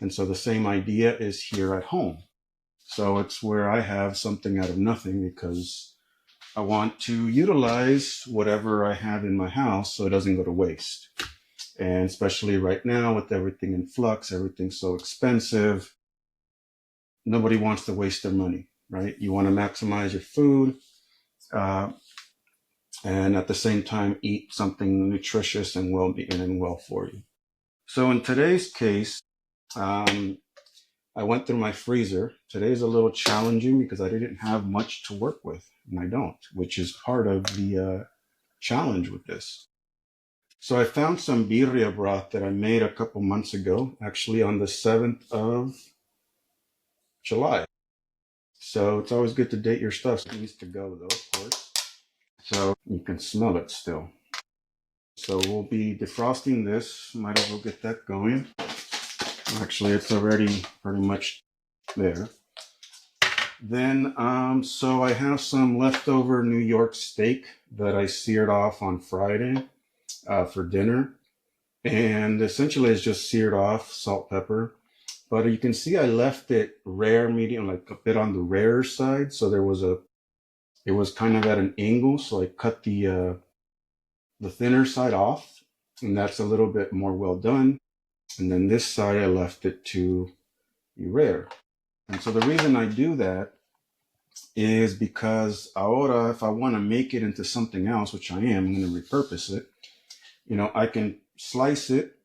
And so the same idea is here at home. So it's where I have something out of nothing because I want to utilize whatever I have in my house so it doesn't go to waste. And especially right now with everything in flux, everything's so expensive, nobody wants to waste their money, right? You want to maximize your food uh, and at the same time eat something nutritious and well for you. So in today's case, um, I went through my freezer. Today's a little challenging because I didn't have much to work with, and I don't, which is part of the challenge with this. So I found some birria broth that I made a couple months ago, actually on the 7th of July. So it's always good to date your stuff. It needs to go though, of course. So you can smell it still. So we'll be defrosting this. Might as well get that going. Actually, it's already pretty much there. Then, so I have some leftover New York steak that I seared off on Friday for dinner. And essentially it's just seared off, salt, pepper. But you can see I left it rare, medium, like a bit on the rarer side. So it was kind of at an angle. So I cut the thinner side off, and that's a little bit more well done. And then this side, I left it to be rare. And so the reason I do that is because ahora, if I want to make it into something else, which I am, I'm going to repurpose it, I can slice it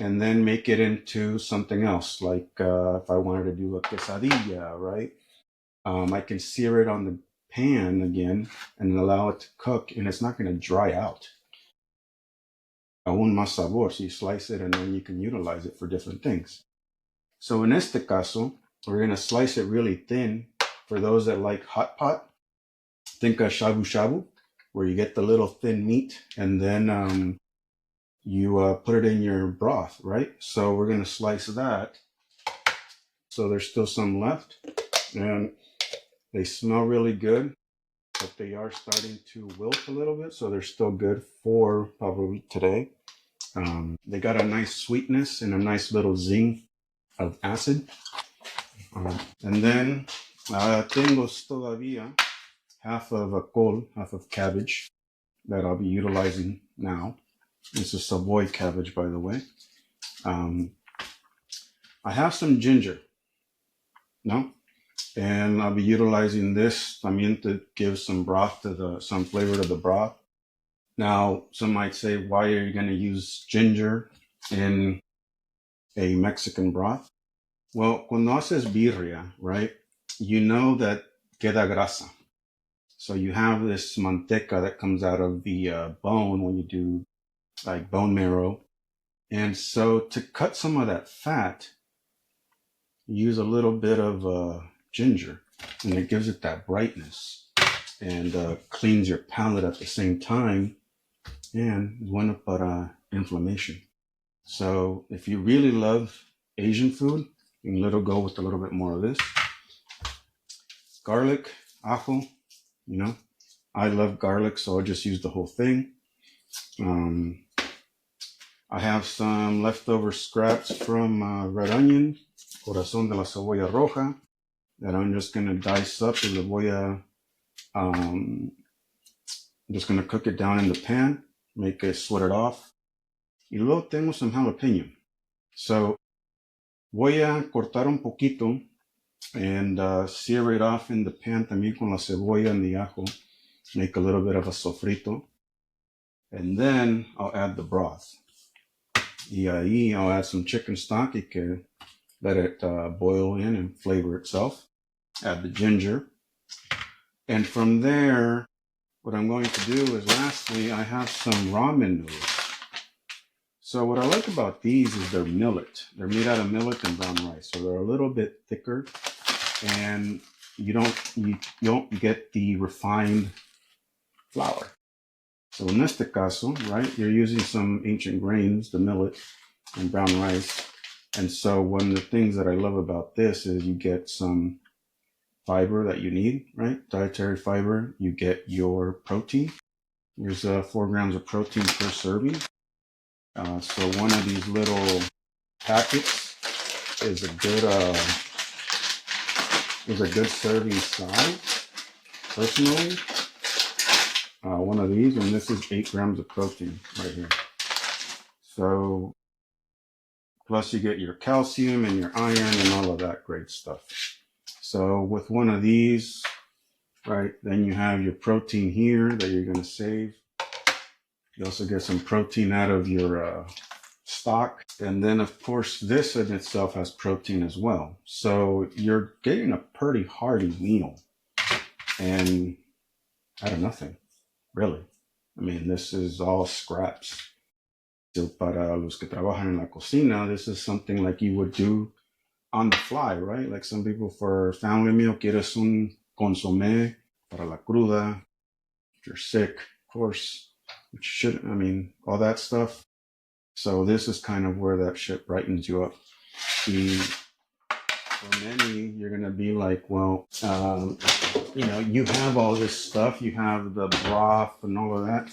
and then make it into something else. Like if I wanted to do a quesadilla, right? I can sear it on the pan again and allow it to cook, and it's not going to dry out. Aún más sabor, so you slice it and then you can utilize it for different things. So in este caso, we're going to slice it really thin. For those that like hot pot, think of shabu-shabu, where you get the little thin meat and then you put it in your broth, right? So we're going to slice that. So there's still some left, and they smell really good, but they are starting to wilt a little bit, so they're still good for probably today. They got a nice sweetness and a nice little zing of acid. And then tengo todavía half of a col, half of cabbage that I'll be utilizing now. This is Savoy cabbage, by the way. I have some ginger, no? And I'll be utilizing this también to give some broth to some flavor to the broth. Now, some might say, why are you going to use ginger in a Mexican broth? Well, cuando haces birria, right, you know that queda grasa. So you have this manteca that comes out of the bone when you do like bone marrow. And so to cut some of that fat, use a little bit of ginger, and it gives it that brightness and cleans your palate at the same time, and es bueno para inflammation. So if you really love Asian food, you can go with a little bit more of this. Garlic, ajo, I love garlic, so I'll just use the whole thing. I have some leftover scraps from red onion, corazón de la cebolla roja, that I'm just going to dice up and I'm just going to cook it down in the pan, make it sweat it off. Y luego tengo some jalapeno. So voy a cortar un poquito and sear it off in the pan también con la cebolla and the ajo, make a little bit of a sofrito. And then I'll add the broth. Y ahí I'll add some chicken stock. You can let it boil in and flavor itself. Add the ginger. And from there, what I'm going to do is lastly, I have some ramen noodles. So what I like about these is they're millet. They're made out of millet and brown rice. So they're a little bit thicker, and you don't get the refined flour. So in este caso, right, you're using some ancient grains, the millet and brown rice. And so one of the things that I love about this is you get some fiber that you need, right? Dietary fiber. You get your protein. There's 4 grams of protein per serving. So one of these little packets is a good serving size. Personally, one of these, and this is 8 grams of protein right here. So plus you get your calcium and your iron and all of that great stuff. So with one of these, right, then you have your protein here that you're going to save. You also get some protein out of your stock. And then, of course, this in itself has protein as well. So you're getting a pretty hearty meal. And out of nothing, really. I mean, this is all scraps. So para los que trabajan en la cocina, this is something like you would do on the fly, right? Like some people for family meal, quieres un consomé para la cruda. If you're sick, of course, which shouldn't, I mean, all that stuff. So this is kind of where that shit brightens you up. For many, you're going to be like, well, you know, you have all this stuff. You have the broth and all of that.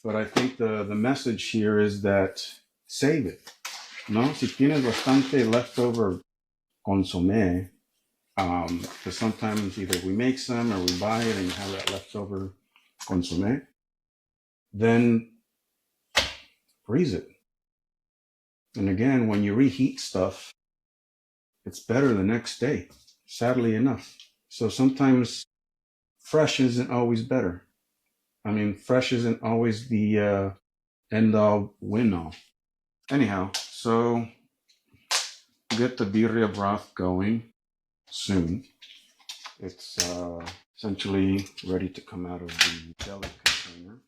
But I think the message here is that save it. No, si tienes bastante leftover consomé, because sometimes either we make some or we buy it and you have that leftover consomé, then freeze it. And again, when you reheat stuff, it's better the next day, sadly enough. So sometimes fresh isn't always better. I mean, fresh isn't always the end-all, win-all. Anyhow, so get the birria broth going soon. It's essentially ready to come out of the deli container.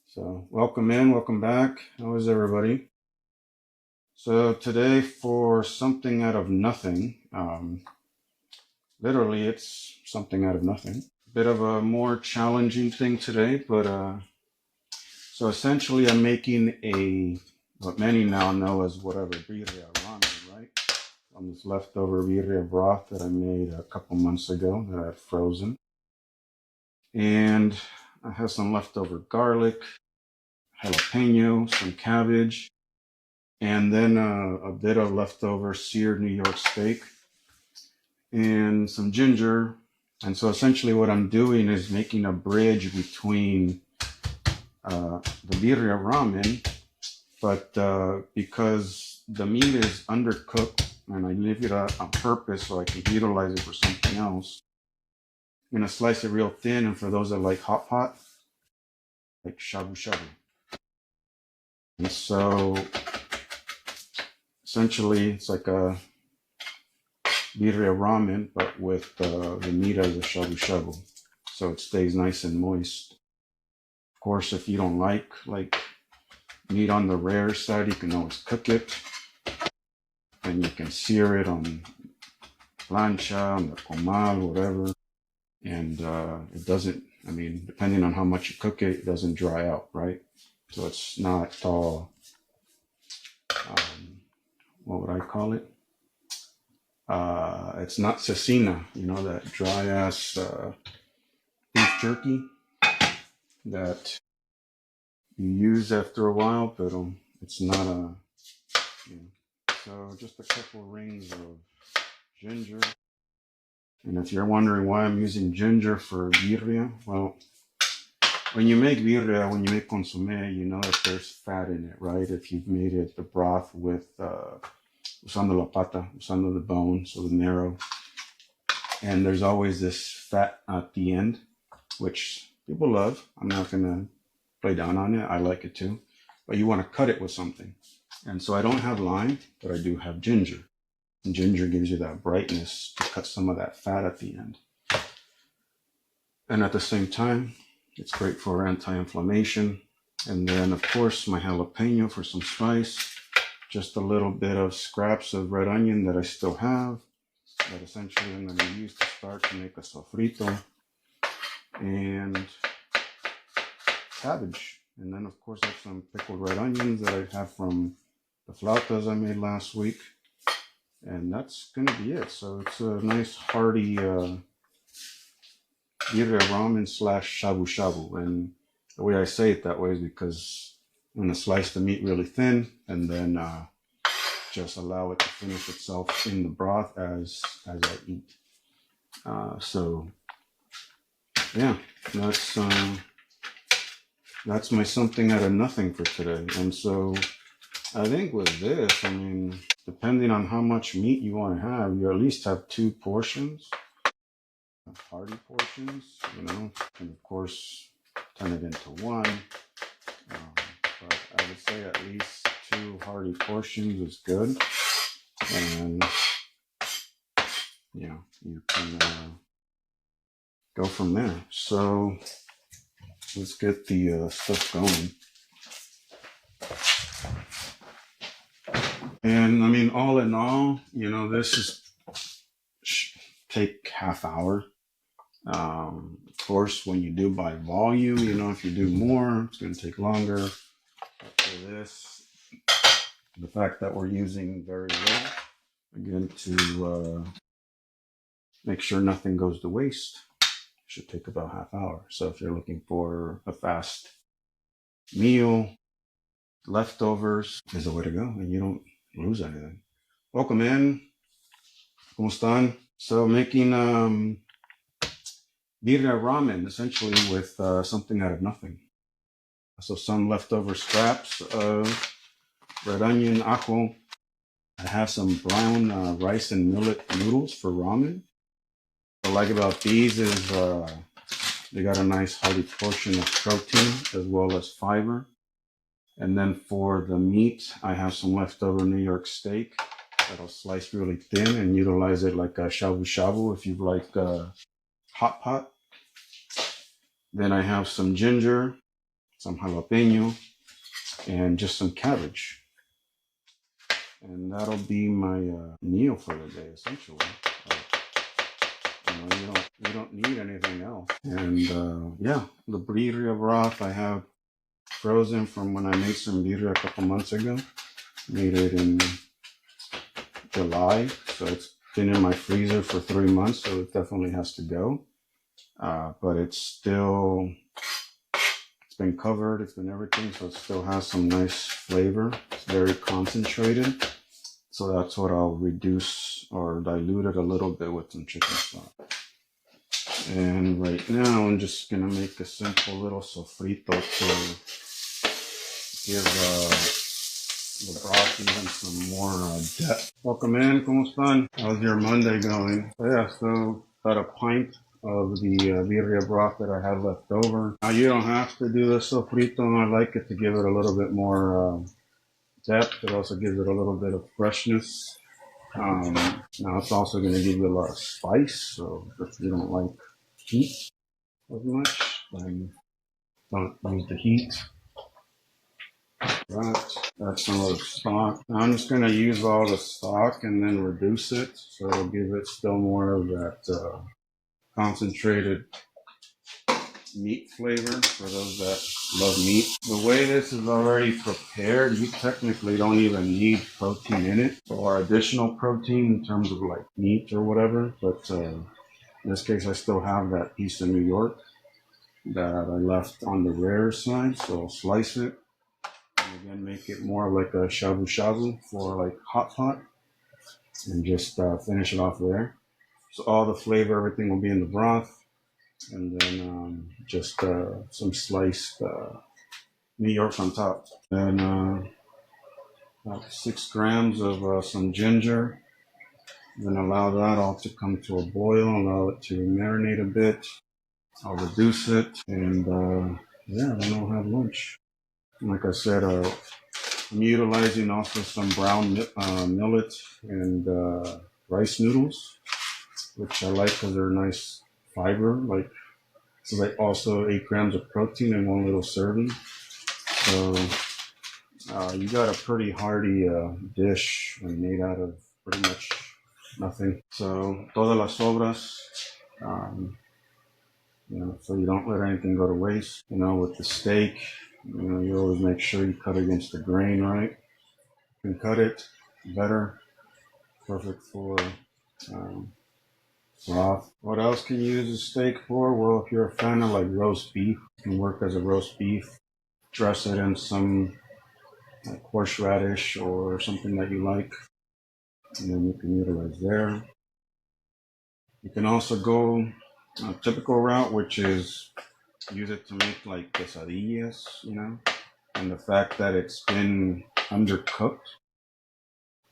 So welcome in, welcome back. How is everybody? So today for something out of nothing, literally it's something out of nothing. Bit of a more challenging thing today, but so essentially I'm making what many now know as whatever, birria ramen, right? On this leftover birria broth that I made a couple months ago that I had frozen. And I have some leftover garlic, jalapeño, some cabbage, and then a bit of leftover seared New York steak and some ginger. And so essentially what I'm doing is making a bridge between the birria ramen, but because the meat is undercooked and I leave it on purpose so I can utilize it for something else, I'm going to slice it real thin. And for those that like hot pot, like shabu-shabu. And so essentially it's like a birria ramen, but with the meat as a shabu-shabu. So it stays nice and moist. Of course, if you don't like meat on the rare side, you can always cook it. And you can sear it on plancha, on the comal, whatever. And it doesn't, I mean, depending on how much you cook it, it doesn't dry out, right? So it's not all, what would I call it? It's not cecina, you know, that dry ass beef jerky that you use after a while, but it's not a, you know. So just a couple rings of ginger. And if you're wondering why I'm using ginger for birria, well, when you make birria, when you make consomé, you know that there's fat in it, right? If you've made it the broth with usando la pata, usando the bone, so the marrow. And there's always this fat at the end, which people love. I'm not going to play down on it. I like it too. But you want to cut it with something. And so I don't have lime, but I do have ginger. And ginger gives you that brightness to cut some of that fat at the end. And at the same time, it's great for anti-inflammation. And then, of course, my jalapeno for some spice. Just a little bit of scraps of red onion that I still have. That essentially I'm going to use to start to make a sofrito. And cabbage. And then, of course, I have some pickled red onions that I have from the flautas I made last week. And that's going to be it. So it's a nice hearty birria ramen / shabu-shabu. And the way I say it that way is because I'm going to slice the meat really thin and then just allow it to finish itself in the broth as I eat. So yeah, that's my something out of nothing for today. And so I think with this, I mean, depending on how much meat you want to have, you at least have 2 portions, hearty portions, you know, and of course turn it into one. But I would say at least 2 hearty portions is good. And yeah, you can go from there. So let's get the stuff going. And I mean, all in all, you know, this is take half hour. Of course, when you do by volume, you know, if you do more, it's going to take longer. But for this, the fact that we're using very little, again, to make sure nothing goes to waste, should take about half hour. So if you're looking for a fast meal, leftovers is the way to go, and you don't lose anything. Welcome in. ¿Cómo están? So making birria ramen, essentially with something out of nothing. So some leftover scraps of red onion, ajo. I have some brown rice and millet noodles for ramen. What I like about these is they got a nice hearty portion of protein as well as fiber. And then for the meat, I have some leftover New York steak that I'll slice really thin and utilize it like a shabu-shabu if you like hot pot. Then I have some ginger, some jalapeño, and just some cabbage. And that'll be my meal for the day, essentially. You don't need anything else. And yeah, the birria broth I have frozen from when I made some birria a couple months ago. Made it in July, so it's been in my freezer for 3 months, so it definitely has to go. But it's been covered, it's been everything, so it still has some nice flavor. It's very concentrated, so that's what I'll reduce or dilute it a little bit with some chicken stock. And right now I'm just gonna make a simple little sofrito to give the broth even some more depth. Welcome in, ¿cómo están? How's your Monday going? Yeah, so about a pint of the birria broth that I had left over. Now you don't have to do the sofrito. I like it to give it a little bit more depth. It also gives it a little bit of freshness. Now it's also going to give you a lot of spice, so if you don't like heat as much, then don't use the heat. That's some of the stock. Now I'm just going to use all the stock and then reduce it, so it'll give it still more of that concentrated meat flavor for those that love meat. The way this is already prepared, you technically don't even need protein in it or additional protein in terms of like meat or whatever. But in this case, I still have that piece of New York that I left on the rare side, so I'll slice it and again make it more like a shabu-shabu for like hot pot and just finish it off there. So all the flavor, everything will be in the broth, and then just some sliced New York on top. And about 6 grams of some ginger. Then allow that all to come to a boil, allow it to marinate a bit. I'll reduce it, and yeah, then I'll have lunch. And like I said, I'm utilizing also some brown millet and rice noodles, which I like because they're nice fiber. Like, so like also 8 grams of protein in one little serving. So you got a pretty hearty dish made out of pretty much nothing. So todas las sobras, so you don't let anything go to waste. With the steak, you always make sure you cut against the grain, right? You can cut it better. Perfect for broth. What else can you use a steak for? Well, if you're a fan of like roast beef, it can work as a roast beef. Dress it in some like horseradish or something that you like, and then you can utilize there. You can also go a typical route, which is use it to make like quesadillas, and the fact that it's been undercooked,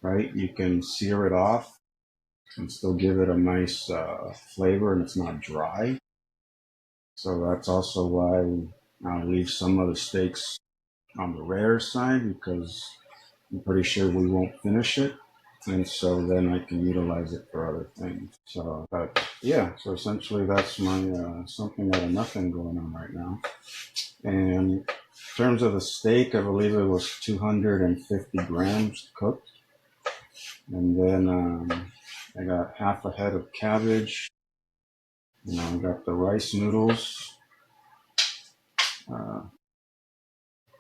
right? You can sear it off and still give it a nice flavor, and it's not dry. So that's also why I'll leave some of the steaks on the rare side, because I'm pretty sure we won't finish it. And so then I can utilize it for other things. So, but yeah, so essentially that's my something out of nothing going on right now. And in terms of the steak, I believe it was 250 grams cooked. And then I got half a head of cabbage. I got the rice noodles,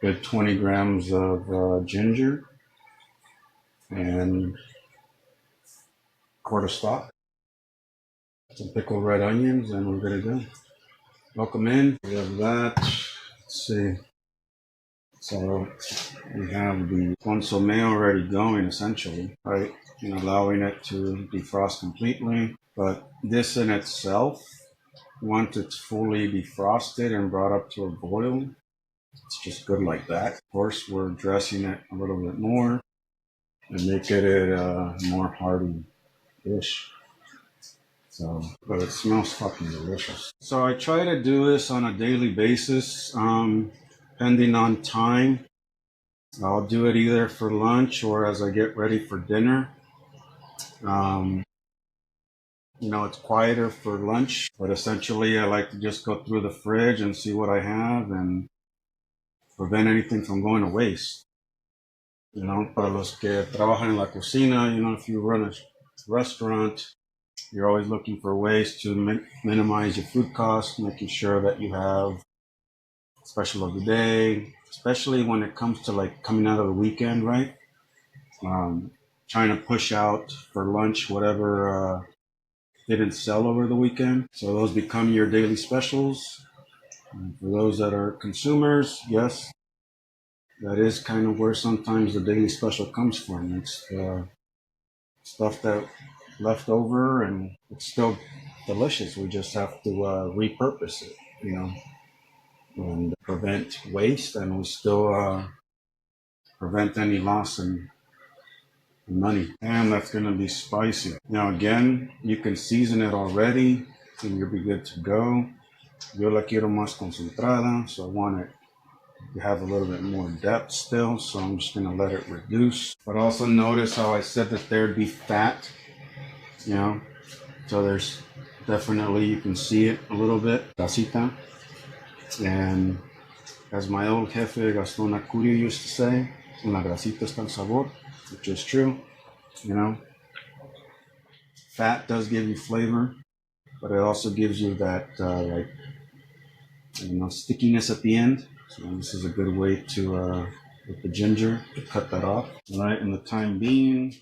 good 20 grams of ginger, and quart of stock, some pickled red onions, and we're good to go. Welcome in. We have that. Let's see. So we have the consomé already going, essentially, right? And allowing it to defrost completely. But this in itself, once it's fully defrosted and brought up to a boil, it's just good like that. Of course, we're dressing it a little bit more and making it a more hearty dish. So, but it smells fucking delicious. So I try to do this on a daily basis, depending on time. I'll do it either for lunch or as I get ready for dinner. It's quieter for lunch, but essentially I like to just go through the fridge and see what I have and prevent anything from going to waste. Para los que trabajan en la cocina, if you run a restaurant, you're always looking for ways to minimize your food costs, making sure that you have special of the day, especially when it comes to like coming out of the weekend, right? Trying to push out for lunch whatever didn't sell over the weekend. So those become your daily specials. And for those that are consumers, yes, that is kind of where sometimes the daily special comes from. It's stuff that left over and it's still delicious. We just have to repurpose it, and prevent waste, and we still prevent any loss in money. And that's going to be spicy. Now again, you can season it already and you'll be good to go. Yo la quiero más concentrada, so I want it to have a little bit more depth still, so I'm just going to let it reduce. But also notice how I said that there'd be fat, so there's definitely, you can see it a little bit, grasita. And as my old jefe Gaston Acurio used to say, en la grasita está el sabor, which is true. Fat does give you flavor, but it also gives you that stickiness at the end. So this is a good way to with the ginger to cut that off. All right, in the time being,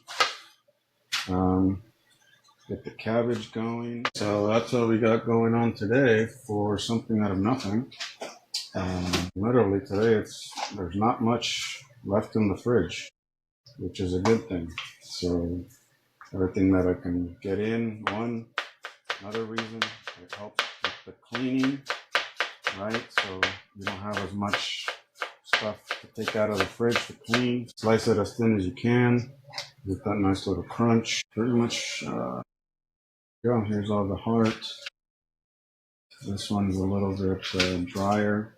get the cabbage going. So that's what we got going on today for something out of nothing. Literally today, there's not much left in the fridge, which is a good thing. So everything that I can get in. Another reason, it helps with the cleaning, right? So you don't have as much stuff to take out of the fridge to clean. Slice it as thin as you can. Get that nice little crunch. Pretty much, here's all the heart. This one's a little bit drier.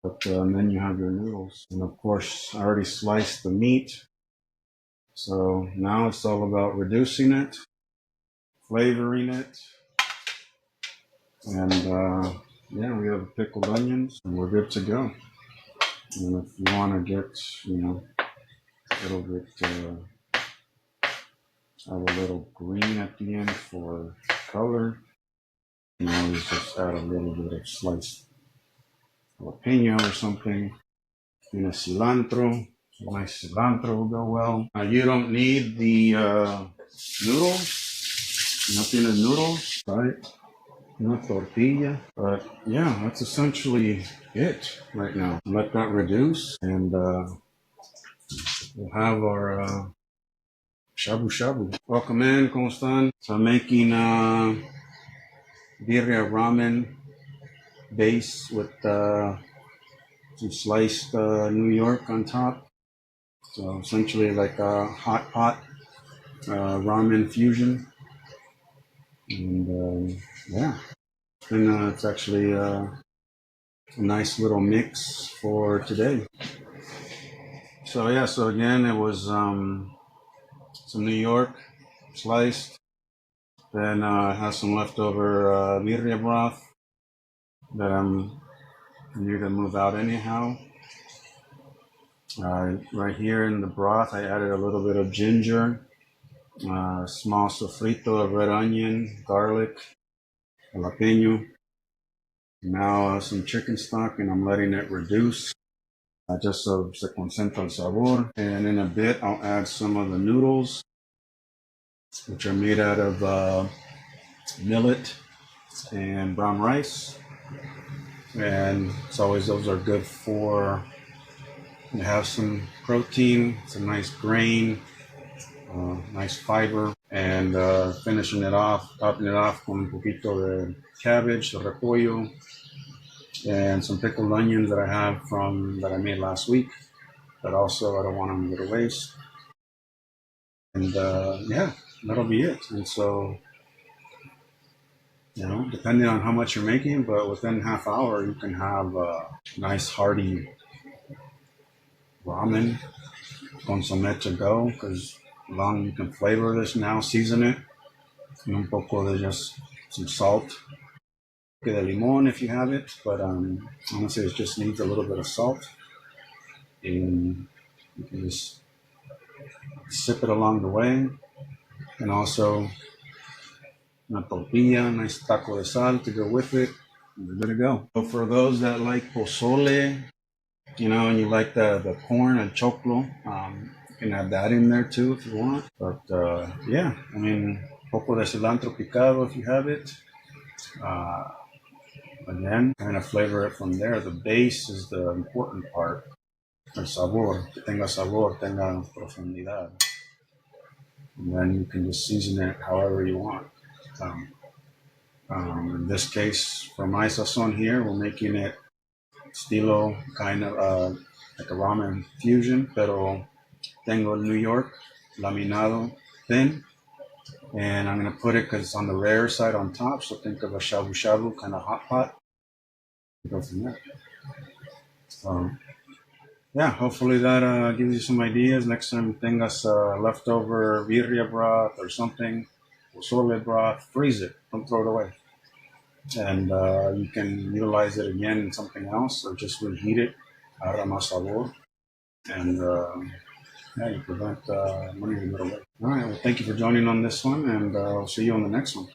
But then you have your noodles. And of course, I already sliced the meat. So now it's all about reducing it, flavoring it. And we have the pickled onions and we're good to go. And if you want to get, a little bit, have a little green at the end for color, you always just add a little bit of sliced Jalapeño or something. Cilantro. Nice cilantro will go well. You don't need the noodles. Nothing in noodles, right? No tortilla. But yeah, that's essentially it right now. Let that reduce and we'll have our shabu-shabu. Welcome in, ¿cómo están? So I'm making birria ramen base with some sliced New York on top. So essentially like a hot pot ramen fusion. And yeah, and it's actually a nice little mix for today. So yeah, so again, it was some New York sliced. Then I have some leftover birria broth that I'm going to move out anyhow. Right here in the broth, I added a little bit of ginger, small sofrito of red onion, garlic, jalapeño. Now some chicken stock, and I'm letting it reduce just so se concentra el sabor. And in a bit, I'll add some of the noodles, which are made out of millet and brown rice. And it's always, those are good for, you have some protein, some nice grain, nice fiber, and finishing it off, topping it off con un poquito de cabbage, de repollo, and some pickled onions that I have that I made last week, but also I don't want them to go to waste. And yeah, that'll be it. And so, depending on how much you're making, but within half hour, you can have a nice hearty ramen consomé to go, because you can flavor this now, season it, and un poco de just some salt, de limon if you have it, but honestly it just needs a little bit of salt, and you can just sip it along the way. And also una tortilla, nice taco de sal to go with it, and we're good to go. So for those that like pozole, and you like the corn and choclo, you can add that in there too if you want. But yeah, I mean, poco de cilantro picado if you have it. Again, kind of flavor it from there. The base is the important part. El sabor, que tenga sabor, tenga profundidad. And then you can just season it however you want. In this case, for my sazon here, we're making it estilo kind of like a ramen fusion, pero tengo New York laminado thin, and I'm going to put it, because it's on the rare side, on top, so think of a shabu-shabu kind of hot pot. Go from there. So yeah, hopefully that gives you some ideas. Next time you tengas leftover birria broth or something, pozole broth, freeze it, don't throw it away. And you can utilize it again in something else, or just reheat it, agarra más sabor, and yeah, you prevent money to go away. All right, well, thank you for joining on this one, and I'll see you on the next one.